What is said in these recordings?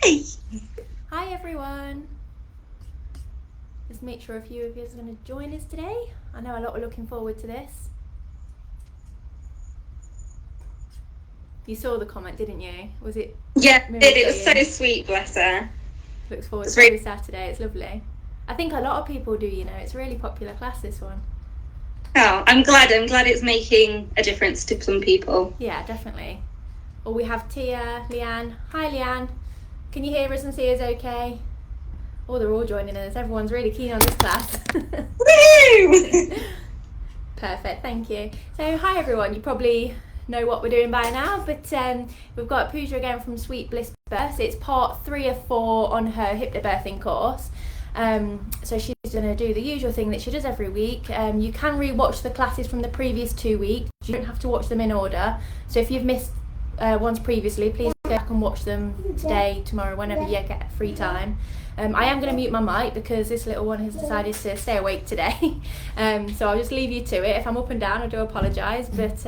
Hey. Hi everyone. Just make sure a few of you are going to join us today. I know a lot are looking forward to this. You saw the comment, didn't you? Was it? Yeah, it was so sweet, bless her. Looks forward to every Saturday. It's lovely. I think a lot of people do, you know. It's a really popular class, this one. Oh, I'm glad it's making a difference to some people. Yeah, definitely. Well, we have Tia, Leanne. Hi Leanne. Can you hear us and see us okay? Oh, they're all joining us. Everyone's really keen on this class. Woo! Perfect, thank you. So, hi everyone. You probably know what we're doing by now, but we've got Pooja again from Sweet Bliss Births. It's part 3 of 4 on her hypnobirthing course. So she's going to do the usual thing that she does every week. You can re-watch the classes from the previous 2 weeks. You don't have to watch them in order. So if you've missed ones previously, please go back and watch them today, tomorrow, whenever you get free time. I am going to mute my mic because this little one has decided to stay awake today. So I'll just leave you to it. If I'm up and down, I do apologise, but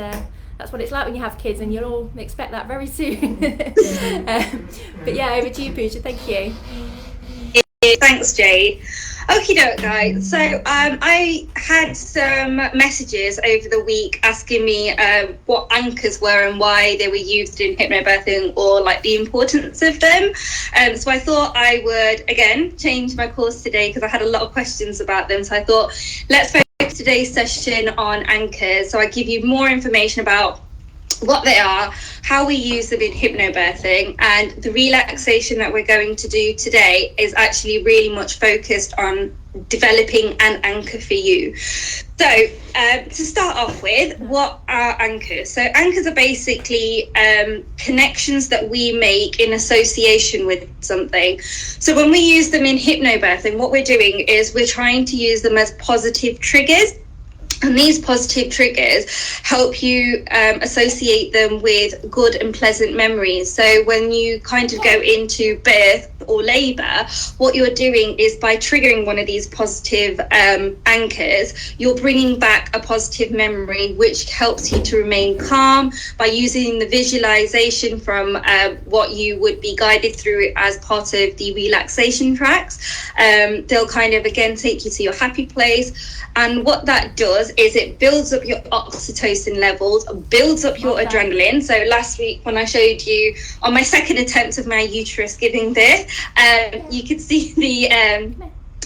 that's what it's like when you have kids, and you'll all expect that very soon. But yeah, over to you, Pooja. Thank you. Thanks, Jade. Okie doke, guys. So I had some messages over the week asking me what anchors were and why they were used in hypnobirthing, or like the importance of them. So I thought I would again change my course today because I had a lot of questions about them. So I thought let's focus today's session on anchors. So I give you more information about what they are, how we use them in hypnobirthing, and the relaxation that we're going to do today is actually really much focused on developing an anchor for you. So to start off with, what are anchors? So anchors are basically connections that we make in association with something. So when we use them in hypnobirthing, what we're doing is we're trying to use them as positive triggers. And these positive triggers help you associate them with good and pleasant memories. So when you kind of go into birth or labour, what you're doing is by triggering one of these positive anchors, you're bringing back a positive memory, which helps you to remain calm by using the visualisation from what you would be guided through as part of the relaxation tracks. They'll kind of, again, take you to your happy place. And what that does is it builds up your oxytocin levels, builds up your adrenaline. So last week when I showed you on my second attempt of my uterus giving birth, you could see the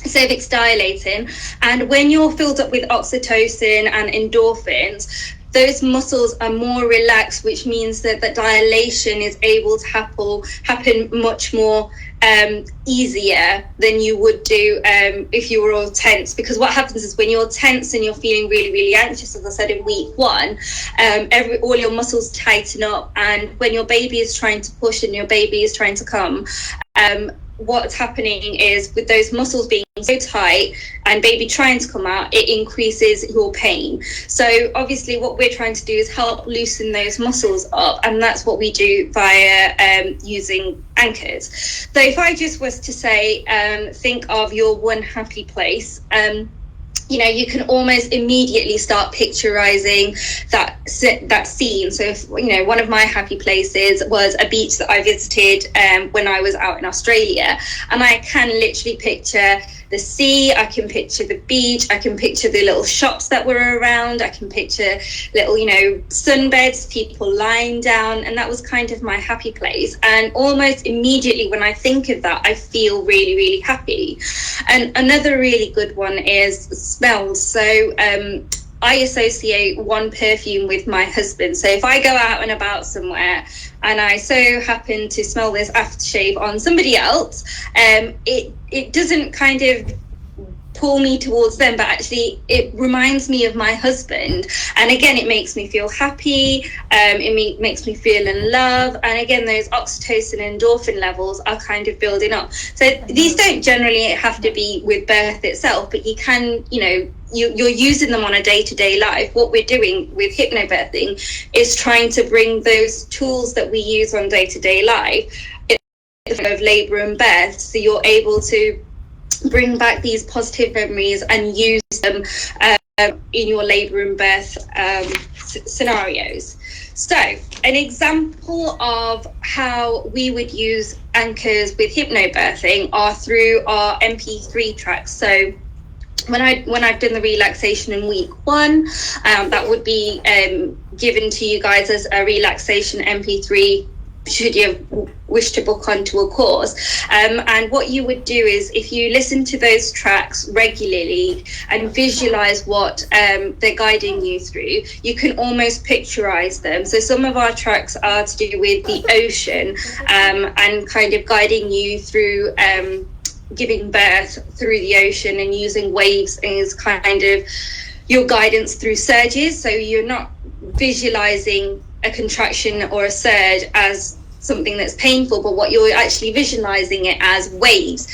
cervix dilating. And when you're filled up with oxytocin and endorphins, those muscles are more relaxed, which means that the dilation is able to happen much more easier than you would do if you were all tense. Because what happens is when you're tense and you're feeling really, really anxious, as I said in week 1, all your muscles tighten up, and when your baby is trying to push and your baby is trying to come, what's happening is with those muscles being so tight and baby trying to come out, it increases your pain. So obviously what we're trying to do is help loosen those muscles up, and that's what we do via using anchors. So if I just was to say, think of your one happy place, you can almost immediately start picturizing that scene. So if, one of my happy places was a beach that I visited when I was out in Australia, and I can literally picture the sea, I can picture the beach, I can picture the little shops that were around, I can picture little, sunbeds, people lying down, and that was kind of my happy place. And almost immediately when I think of that, I feel really, really happy. And another really good one is smells. So I associate one perfume with my husband. So if I go out and about somewhere and I so happen to smell this aftershave on somebody else, it doesn't kind of pull me towards them, but actually it reminds me of my husband. And again, it makes me feel happy, it makes me feel in love, and again, those oxytocin and endorphin levels are kind of building up. So these don't generally have to be with birth itself, but you can, you're using them on a day-to-day life. What we're doing with hypnobirthing is trying to bring those tools that we use on day-to-day life of labour and birth, so you're able to bring back these positive memories and use them in your labour and birth birth scenarios. So an example of how we would use anchors with hypnobirthing are through our MP3 tracks. So when I've done the relaxation in week 1, that would be given to you guys as a relaxation MP3 should you wish to book onto a course. And what you would do is, if you listen to those tracks regularly and visualize what they're guiding you through, you can almost picturize them. So some of our tracks are to do with the ocean, and kind of guiding you through giving birth through the ocean, and using waves as kind of your guidance through surges. So you're not visualizing a contraction or a surge as something that's painful, but what you're actually visualizing it as waves.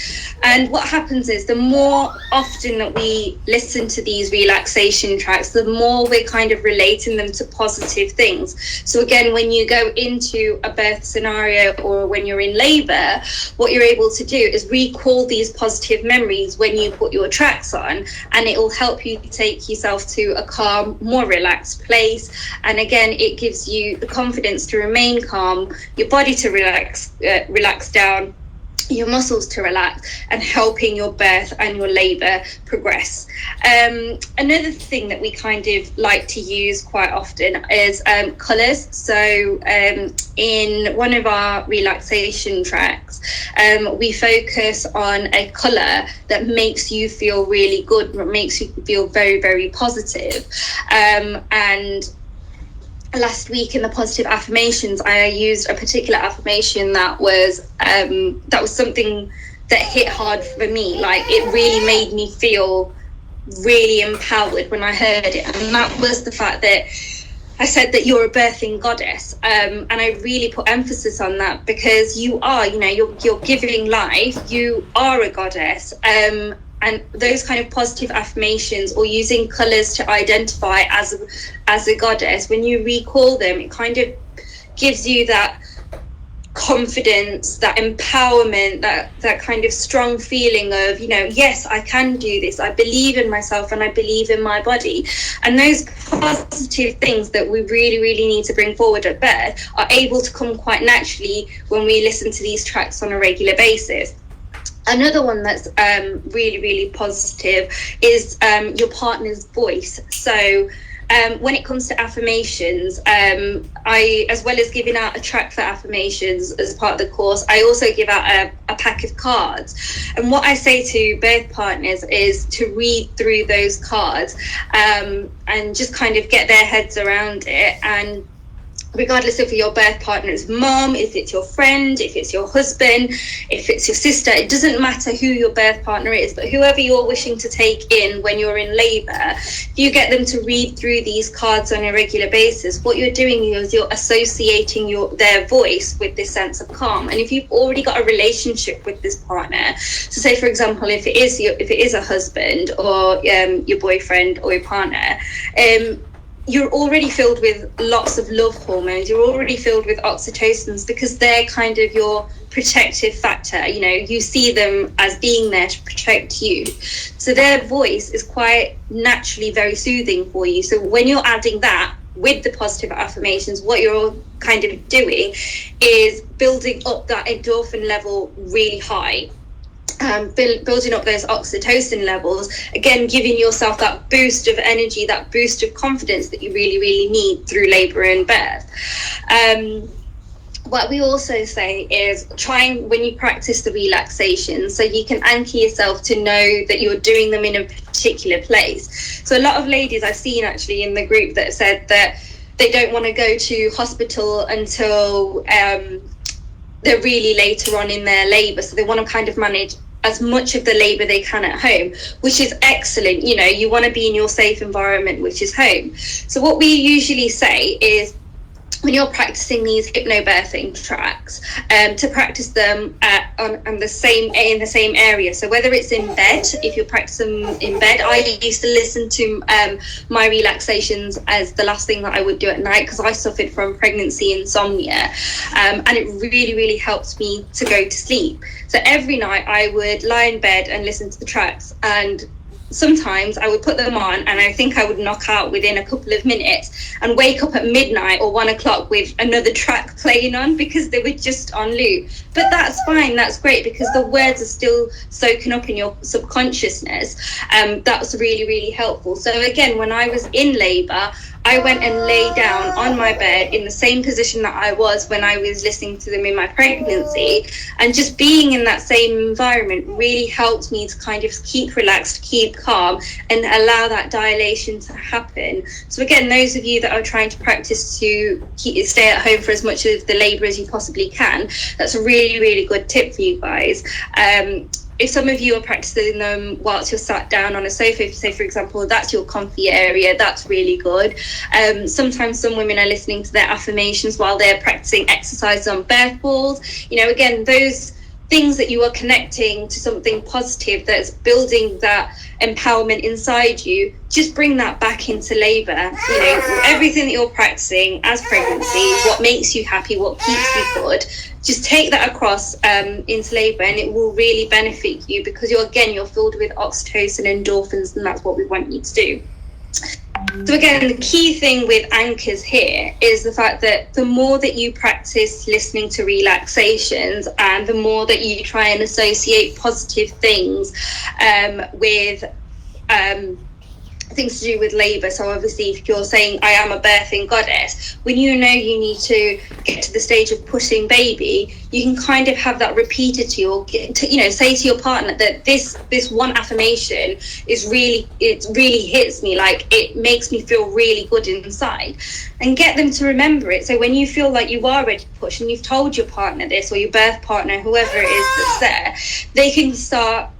And what happens is, the more often that we listen to these relaxation tracks, the more we're kind of relating them to positive things. So again, when you go into a birth scenario or when you're in labor, what you're able to do is recall these positive memories when you put your tracks on, and it will help you take yourself to a calm, more relaxed place. And again, it gives you the confidence to remain calm, your body to relax down, your muscles to relax, and helping your birth and your labor progress. Another thing that we kind of like to use quite often is colors. So in one of our relaxation tracks, we focus on a color that makes you feel really good, makes you feel very, very positive. And last week in the positive affirmations, I used a particular affirmation that was something that hit hard for me. Like, it really made me feel really empowered when I heard it, and that was the fact that I said that you're a birthing goddess, and I really put emphasis on that, because you are, you're giving life, you are a goddess. And those kind of positive affirmations, or using colours to identify as a goddess, when you recall them, it kind of gives you that confidence, that empowerment, that kind of strong feeling of, yes, I can do this. I believe in myself and I believe in my body. And those positive things that we really, really need to bring forward at birth are able to come quite naturally when we listen to these tracks on a regular basis. Another one that's really, really positive is your partner's voice. So when it comes to affirmations, I, as well as giving out a track for affirmations as part of the course, I also give out a pack of cards. And what I say to birth partners is to read through those cards and just kind of get their heads around it. And regardless of your birth partner's mom, if it's your friend, if it's your husband, if it's your sister, it doesn't matter who your birth partner is, but whoever you're wishing to take in when you're in labour, if you get them to read through these cards on a regular basis, what you're doing is you're associating their voice with this sense of calm. And if you've already got a relationship with this partner, so say for example, if it is a husband or your boyfriend or your partner, you're already filled with lots of love hormones, you're already filled with oxytocins, because they're kind of your protective factor. You see them as being there to protect you. So their voice is quite naturally very soothing for you. So when you're adding that with the positive affirmations, what you're kind of doing is building up that endorphin level really high. Building up those oxytocin levels, again giving yourself that boost of energy, that boost of confidence that you really, really need through labour and birth. What we also say is trying, when you practice the relaxation, so you can anchor yourself to know that you're doing them in a particular place. So a lot of ladies I've seen actually in the group that said that they don't want to go to hospital until they're really later on in their labour, so they want to kind of manage as much of the labour they can at home, which is excellent. You want to be in your safe environment, which is home. So what we usually say is, when you're practicing these hypnobirthing tracks, to practice them in the same area. So whether it's in bed, if you're practicing in bed, I used to listen to my relaxations as the last thing that I would do at night, because I suffered from pregnancy insomnia, and it really, really helped me to go to sleep. So every night I would lie in bed and listen to the tracks, and sometimes I would put them on and I think I would knock out within a couple of minutes and wake up at midnight or 1 o'clock with another track playing on because they were just on loop. But that's fine, that's great, because the words are still soaking up in your subconsciousness. That's really, really helpful. So again, when I was in labour, I went and lay down on my bed in the same position that I was when I was listening to them in my pregnancy, and just being in that same environment really helped me to kind of keep relaxed, keep calm, and allow that dilation to happen. So again, those of you that are trying to practice to stay at home for as much of the labour as you possibly can, that's a really, really good tip for you guys. If some of you are practicing them whilst you're sat down on a sofa, say for example, that's your comfy area, that's really good. Sometimes some women are listening to their affirmations while they're practicing exercise on birth balls. You know, again, those things that you are connecting to something positive that's building that empowerment inside you, just bring that back into labour. You know, everything that you're practicing as pregnancy, what makes you happy, what keeps you good, just take that across into labour, and it will really benefit you, because you're filled with oxytocin and endorphins, and that's what we want you to do. So again, the key thing with anchors here is the fact that the more that you practice listening to relaxations, and the more that you try and associate positive things with things to do with labour. So obviously, if you're saying I am a birthing goddess, when you know you need to get to the stage of pushing baby, you can kind of have that repeated to you, or say to your partner that this one affirmation is really hits me, like it makes me feel really good inside, and get them to remember it. So when you feel like you are ready to push, and you've told your partner this, or your birth partner, whoever it is that's there, they can start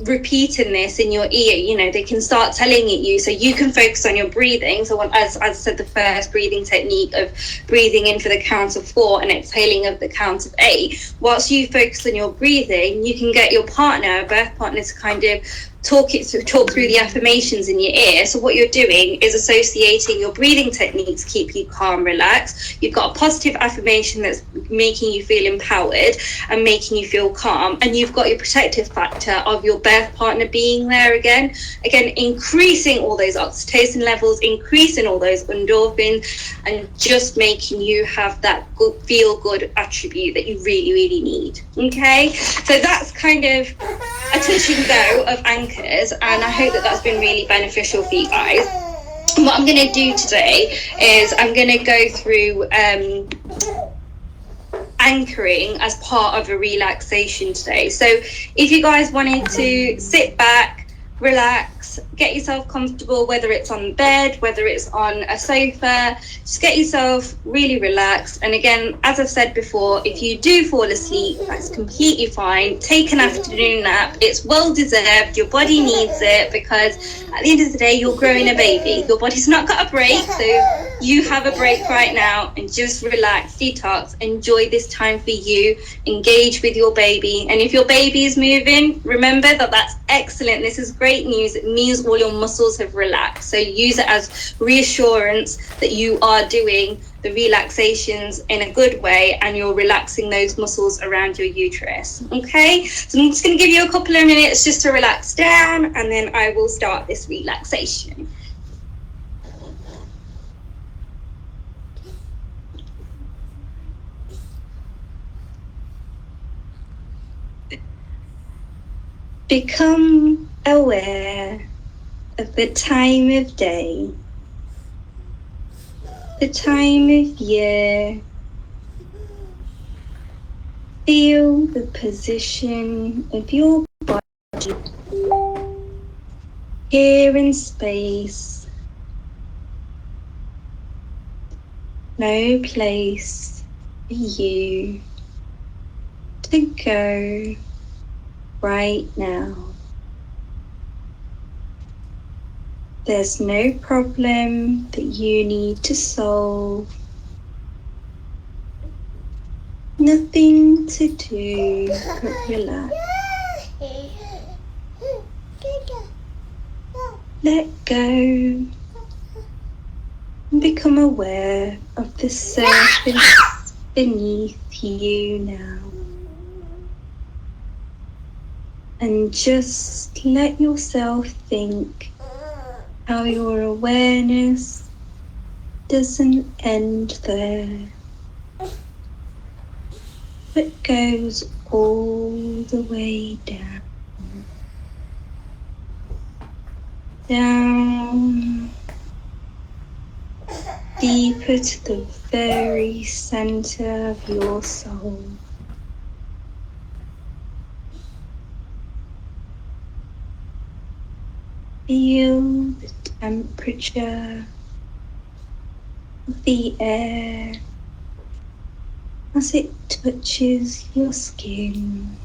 repeating this in your ear. You know, they can start telling it you, so you can focus on your breathing. So as I said, the first breathing technique of breathing in for the count of 4 and exhaling of the count of 8, whilst you focus on your breathing, you can get your partner, birth partner, to kind of talk through the affirmations in your ear. So what you're doing is associating your breathing techniques to keep you calm, relaxed. You've got a positive affirmation that's making you feel empowered and making you feel calm, and you've got your protective factor of your birth partner being there again, increasing all those oxytocin levels, increasing all those endorphins, and just making you have that good feel good attribute that you really, really need. Okay, so that's kind of a touch and go of anchors, and I hope that that's been really beneficial for you guys. And what I'm going to do today is I'm going to go through anchoring as part of a relaxation today. So if you guys wanted to sit back, relax, get yourself comfortable, whether it's on bed, whether it's on a sofa, just get yourself really relaxed. And again, as I've said before, if you do fall asleep, that's completely fine. Take an afternoon nap. It's well deserved. Your body needs it, because at the end of the day, you're growing a baby. Your body's not got a break, so you have a break right now, and just relax, detox, enjoy this time for you, engage with your baby. And if your baby is moving, remember that that's excellent. This is great news. It means all your muscles have relaxed. So use it as reassurance that you are doing the relaxations in a good way, and you're relaxing those muscles around your uterus. Okay, so I'm just going to give you a couple of minutes just to relax down, and then I will start this relaxation. Become aware of the time of day, the time of year. Feel the position of your body here in space. No place for you to go right now. There's no problem that you need to solve. Nothing to do but relax. Let go and become aware of the surface beneath you now. And just let yourself think how your awareness doesn't end there, but goes all the way down. Down, deeper to the very center of your soul. Feel the temperature of the air as it touches your skin.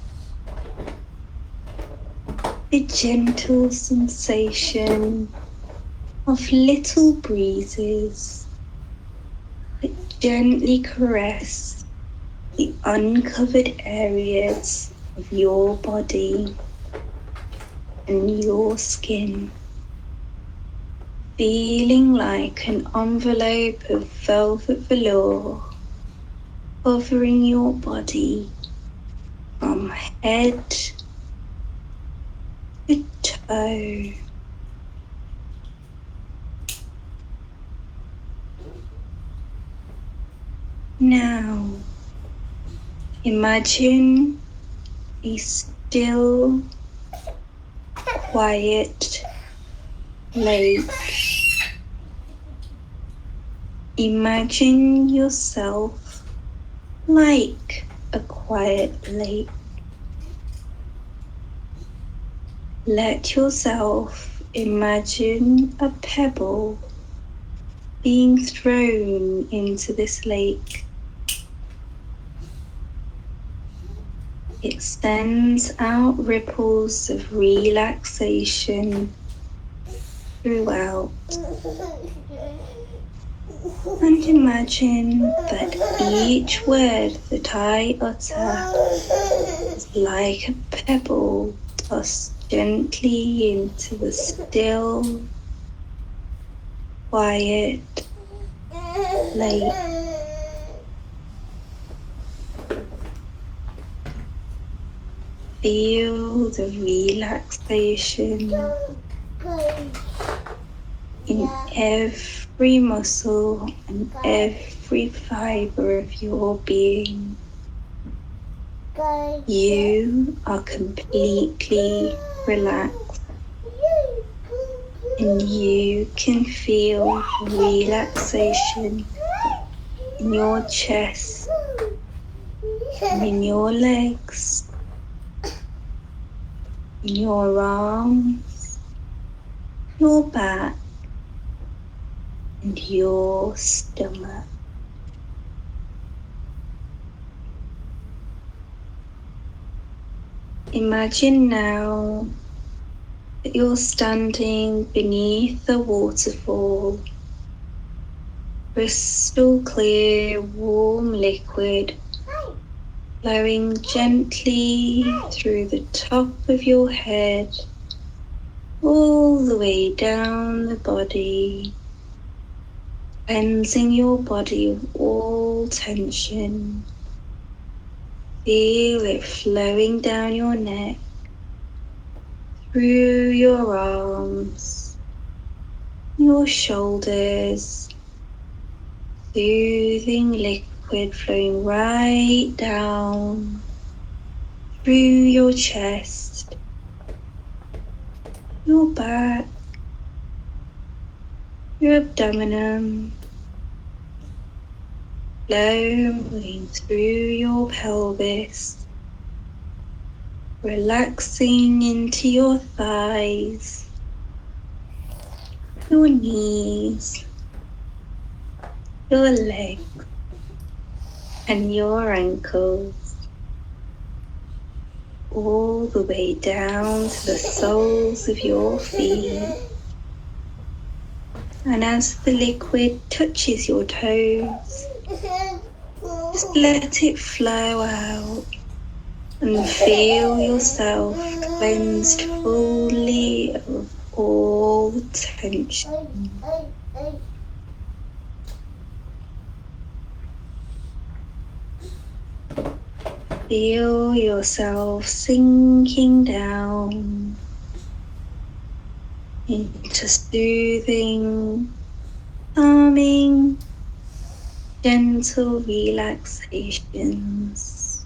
The gentle sensation of little breezes that gently caress the uncovered areas of your body and your skin, feeling like an envelope of velvet velour covering your body from head to toe. Now, imagine a still, quiet lake. Imagine yourself like a quiet lake. Let yourself imagine a pebble being thrown into this lake. It sends out ripples of relaxation throughout. And imagine that each word that I utter is like a pebble tossed gently into the still, quiet lake. Feel the relaxation in every muscle and every fiber of your being. You are completely relaxed, and you can feel relaxation in your chest and in your legs, in your arms, your back, and your stomach. Imagine now that you're standing beneath a waterfall, crystal clear, warm liquid flowing gently through the top of your head, all the way down the body, cleansing your body of all tension. Feel it flowing down your neck, through your arms, your shoulders, soothing liquid flowing right down through your chest, your back, your abdomen, flowing through your pelvis, relaxing into your thighs, your knees, your legs, and your ankles, all the way down to the soles of your feet. And as the liquid touches your toes, just let it flow out and feel yourself cleansed fully of all tension. Feel yourself sinking down into soothing, calming, gentle relaxations.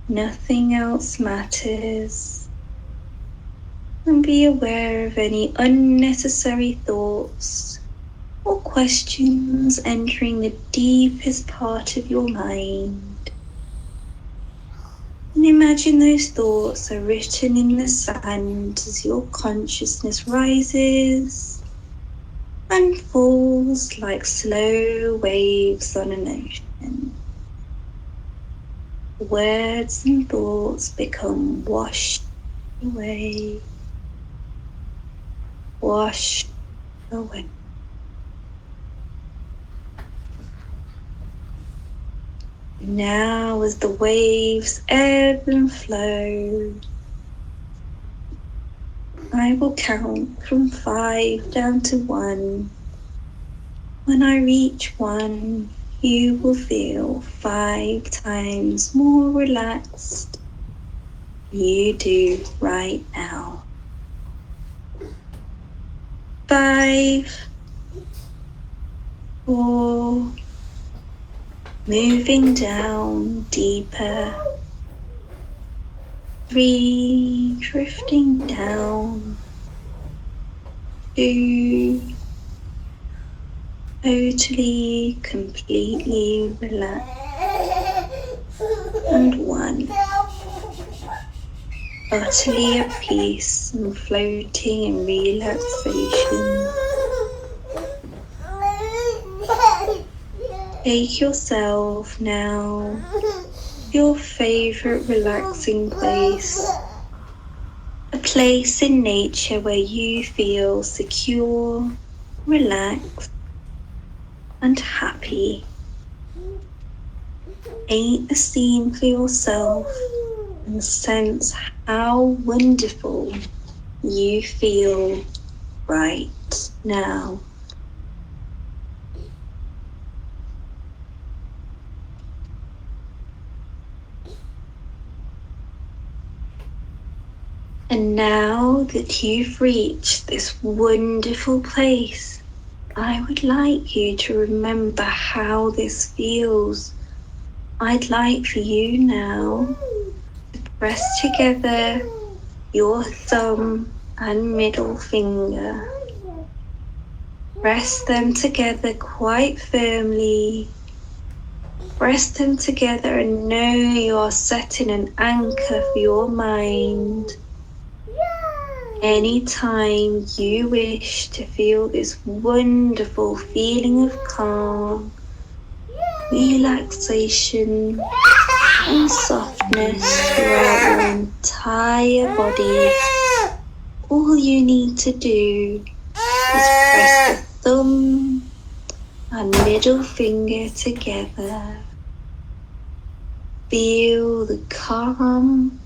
Nothing else matters. And be aware of any unnecessary thoughts or questions entering the deepest part of your mind. And imagine those thoughts are written in the sand as your consciousness rises and falls like slow waves on an ocean. Words and thoughts become washed away, washed away. Now as the waves ebb and flow, I will count from 5 down to 1. When I reach 1, you will feel 5 times more relaxed than you do right now. 5, 4, moving down deeper. 3, drifting down. 2, totally, completely relaxed. And 1, utterly at peace and floating in relaxation. Take yourself now to your favorite relaxing place, a place in nature where you feel secure, relaxed, and happy. Paint a scene for yourself and sense how wonderful you feel right now. And now that you've reached this wonderful place, I would like you to remember how this feels. I'd like for you now to press together your thumb and middle finger. Press them together quite firmly. Press them together and know you are setting an anchor for your mind. Anytime you wish to feel this wonderful feeling of calm, relaxation, and softness throughout your entire body, all you need to do is press the thumb and middle finger together. Feel the calm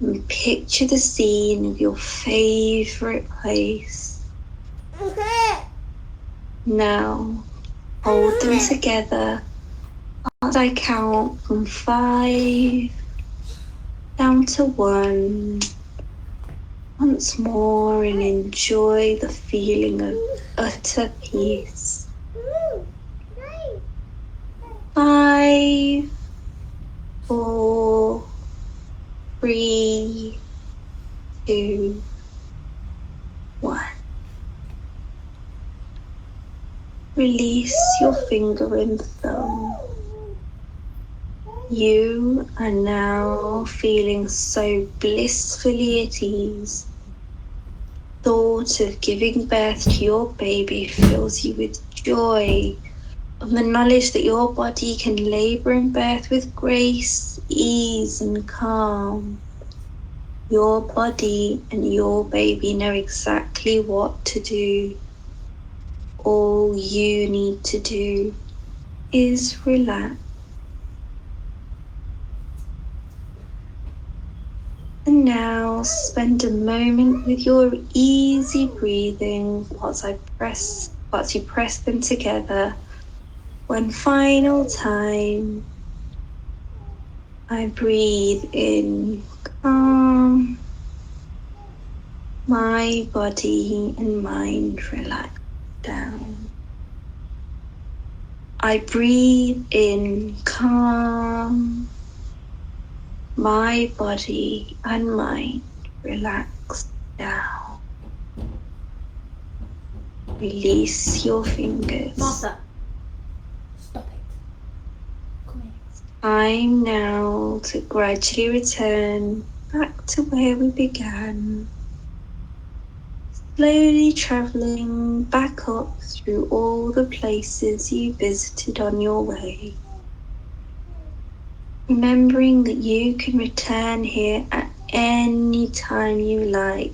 and picture the scene of your favorite place. Now, hold them together as I count from 5 down to 1. Once more, and enjoy the feeling of utter peace. 5, 4, 3, 2, 1. Release your finger and thumb. You are now feeling so blissfully at ease. Thought of giving birth to your baby fills you with joy, of the knowledge that your body can labour in birth with grace, ease and calm. Your body and your baby know exactly what to do. All you need to do is relax. And now spend a moment with your easy breathing whilst you press them together One final time, I breathe in calm. My body and mind relax down. I breathe in calm. My body and mind relax down. Release your fingers. Martha, stop it. Come here. Time now to gradually return back to where we began. Slowly travelling back up through all the places you visited on your way. Remembering that you can return here at any time you like.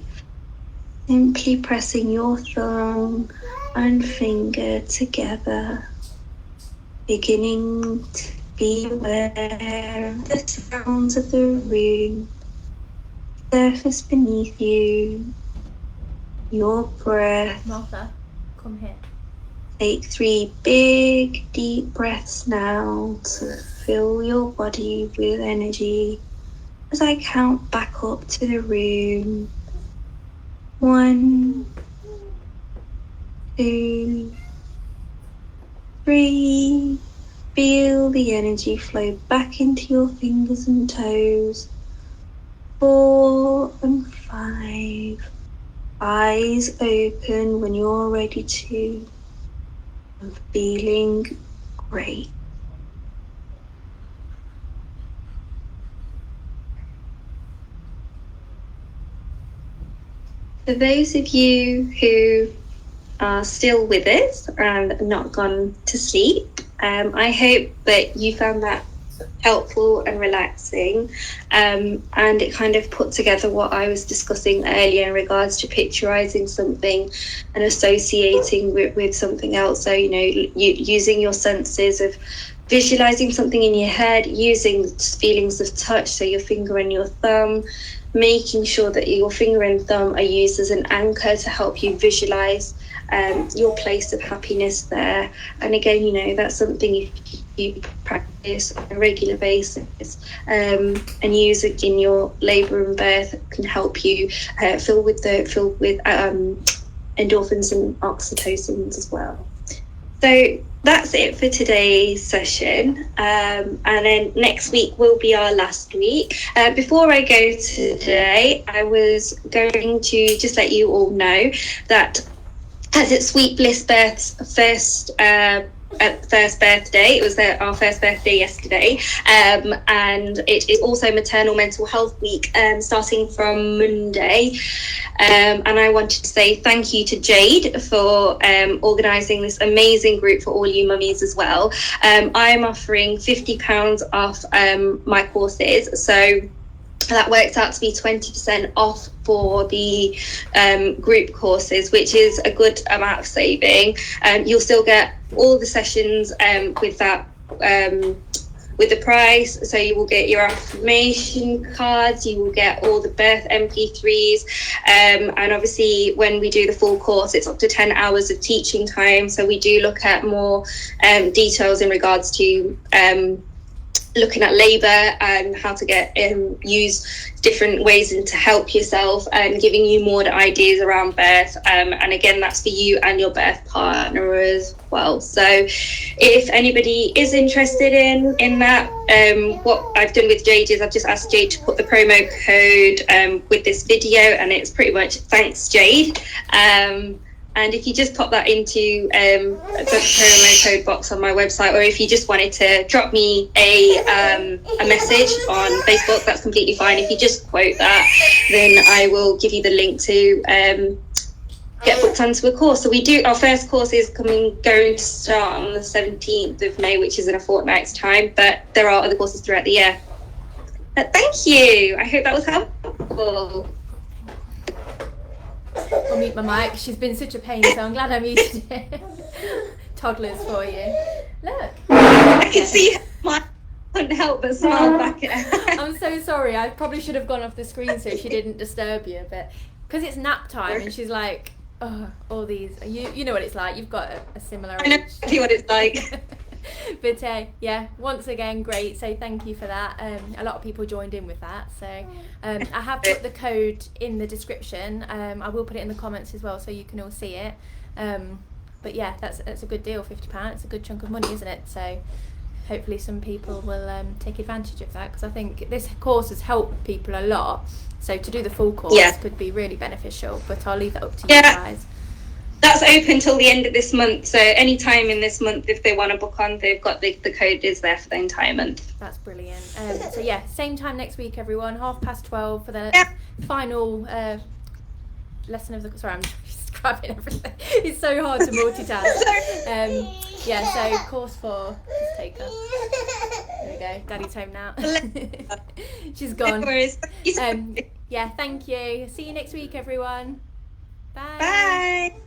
Simply pressing your thumb and finger together. Beginning to be aware of the sounds of the room, surface beneath you, your breath. Martha, come here. Take 3 big, deep breaths now to fill your body with energy as I count back up to the room. 1, 2, 3. Feel the energy flow back into your fingers and toes. 4 and 5. Eyes open when you're ready to. I'm feeling great. For those of you who are still with us and not gone to sleep, I hope that you found that helpful and relaxing, and it kind of put together what I was discussing earlier in regards to picturizing something and associating with something else. So, using your senses of visualizing something in your head, using feelings of touch, so your finger and your thumb, making sure that your finger and thumb are used as an anchor to help you visualize your place of happiness there. And again, that's something you practice on a regular basis and use it in your labour and birth can help you fill with endorphins and oxytocins as well. So that's it for today's session, and then next week will be our last week. Before I go today, I was going to just let you all know that as it's Sweet Bliss Births' first birthday, it was our first birthday yesterday, and it is also Maternal Mental Health Week, starting from Monday. And I wanted to say thank you to Jade for organising this amazing group for all you mummies as well. I'm offering £50 off my courses, so that works out to be 20% off for the group courses, which is a good amount of saving. You'll still get all the sessions with that with the price. So you will get your affirmation cards, you will get all the birth MP3s, and obviously when we do the full course, it's up to 10 hours of teaching time. So we do look at more details in regards to looking at labour and how to use different ways to help yourself, and giving you more ideas around birth, and again that's for you and your birth partner as well. So if anybody is interested in that, what I've done with Jade is I've just asked Jade to put the promo code with this video, and it's pretty much thanks Jade. And if you just pop that into the promo code box on my website, or if you just wanted to drop me a message on Facebook, that's completely fine. If you just quote that, then I will give you the link to get booked onto a course. So our first course is going to start on the 17th of May, which is in a fortnight's time, but there are other courses throughout the year. But thank you. I hope that was helpful. I'll mute my mic. She's been such a pain, so I'm glad I muted it. Toddlers for you. Look. I can see my couldn't help but smile back at her. I'm so sorry. I probably should have gone off the screen so she didn't disturb you, but because it's nap time and she's like, oh, all these. You know what it's like. You've got a similar age. I know exactly what it's like. But yeah, once again, great. So thank you for that. A lot of people joined in with that. So I have put the code in the description. I will put it in the comments as well, so you can all see it. But yeah, that's a good deal. £50. It's a good chunk of money, isn't it? So hopefully some people will take advantage of that, because I think this course has helped people a lot. So to do the full course could be really beneficial. But I'll leave that up to you guys. That's open till the end of this month, so any time in this month, if they want to book on, they've got the code is there for the entire month. That's brilliant. So yeah, same time next week, everyone, 12:30 for the final lesson of the. Sorry, I'm just grabbing everything. It's so hard to multitask. Yeah, so course 4. Just take her. There we go. Daddy's home now. She's gone. No worries. Yeah, thank you. See you next week, everyone. Bye. Bye.